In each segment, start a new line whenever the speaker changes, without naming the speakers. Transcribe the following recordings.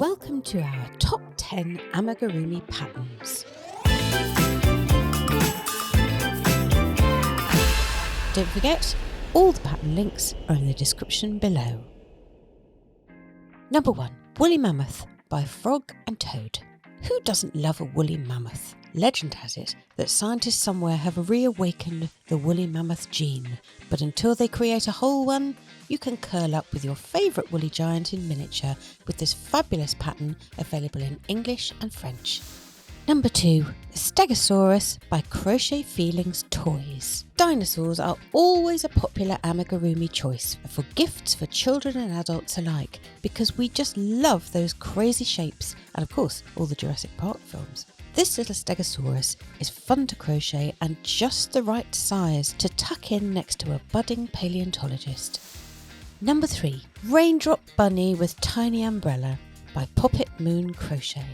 Welcome to our top 10 amigurumi patterns. Don't forget, all the pattern links are in the description below. Number 1. Woolly Mammoth by Frog and Toad. Who doesn't love a woolly mammoth? Legend has it that scientists somewhere have reawakened the woolly mammoth gene, but until they create a whole one, you can curl up with your favourite woolly giant in miniature with this fabulous pattern available in English and French. Number 2. Stegosaurus by Crochet Feelings Toys. Dinosaurs are always a popular amigurumi choice for gifts for children and adults alike because we just love those crazy shapes and of course all the Jurassic Park films. This little Stegosaurus is fun to crochet and just the right size to tuck in next to a budding paleontologist. Number 3. Raindrop Bunny with Tiny Umbrella by Poppet Moon Crochet.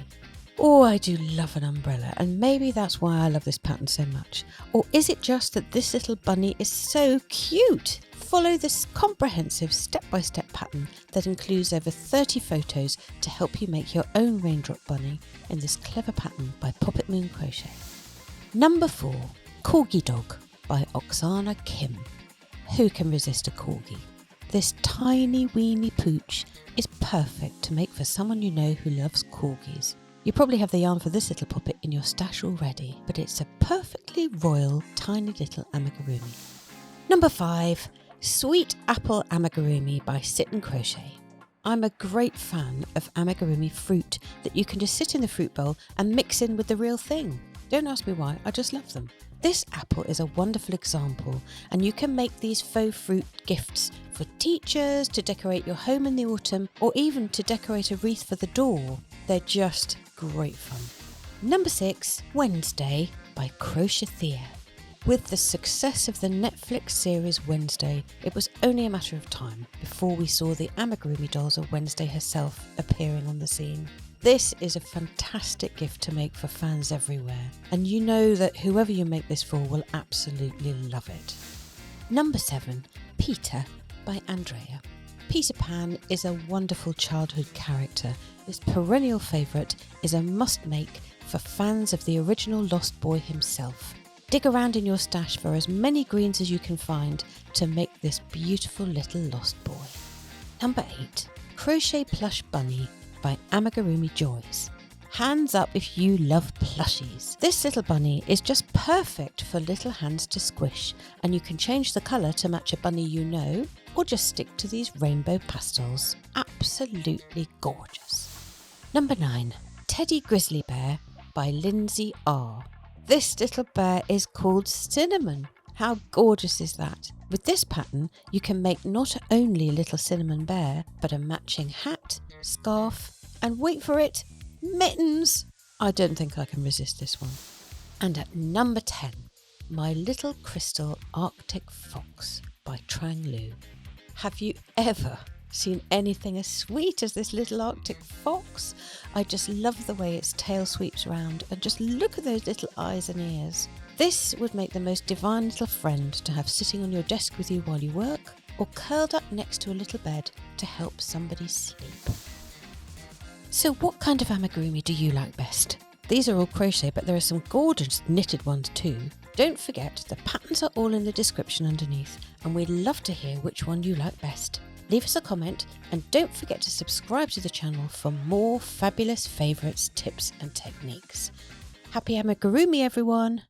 Oh, I do love an umbrella, and maybe that's why I love this pattern so much. Or is it just that this little bunny is so cute? Follow this comprehensive step-by-step pattern that includes over 30 photos to help you make your own raindrop bunny in this clever pattern by Poppet Moon Crochet. Number 4. Corgi Dog by Oksana Kim. Who can resist a corgi? This tiny weeny pooch is perfect to make for someone you know who loves corgis. You probably have the yarn for this little puppet in your stash already, but it's a perfectly royal tiny little amigurumi. Number 5. Sweet Apple Amigurumi by Sit and Crochet. I'm a great fan of amigurumi fruit that you can just sit in the fruit bowl and mix in with the real thing. Don't ask me why, I just love them. This apple is a wonderful example, and you can make these faux fruit gifts for teachers, to decorate your home in the autumn, or even to decorate a wreath for the door. They're just great fun. Number 6. Wednesday by Crochethea. With the success of the Netflix series Wednesday, it was only a matter of time before we saw the amigurumi dolls of Wednesday herself appearing on the scene. This is a fantastic gift to make for fans everywhere, and you know that whoever you make this for will absolutely love it. Number 7. Peter by Andrea. Peter Pan is a wonderful childhood character. This perennial favourite is a must-make for fans of the original Lost Boy himself. Dig around in your stash for as many greens as you can find to make this beautiful little Lost Boy. Number 8. Crochet Plush Bunny by Amigurumi Joys. Hands up if you love plushies. This little bunny is just perfect for little hands to squish, and you can change the colour to match a bunny you know, or just stick to these rainbow pastels. Absolutely gorgeous. Number 9. Teddy Grizzly Bear by Lindsay R. This little bear is called Cinnamon. How gorgeous is that? With this pattern, you can make not only a little cinnamon bear, but a matching hat, scarf, and wait for it, mittens. I don't think I can resist this one. And at number 10, My Little Crystal Arctic Fox by Trang Lu. Have you ever seen anything as sweet as this little Arctic fox? I just love the way its tail sweeps around, and just look at those little eyes and ears. This would make the most divine little friend to have sitting on your desk with you while you work, or curled up next to a little bed to help somebody sleep. So what kind of amigurumi do you like best? These are all crochet, but there are some gorgeous knitted ones too. Don't forget, the patterns are all in the description underneath, and we'd love to hear which one you like best. Leave us a comment, and don't forget to subscribe to the channel for more fabulous favourites, tips and techniques. Happy amigurumi everyone!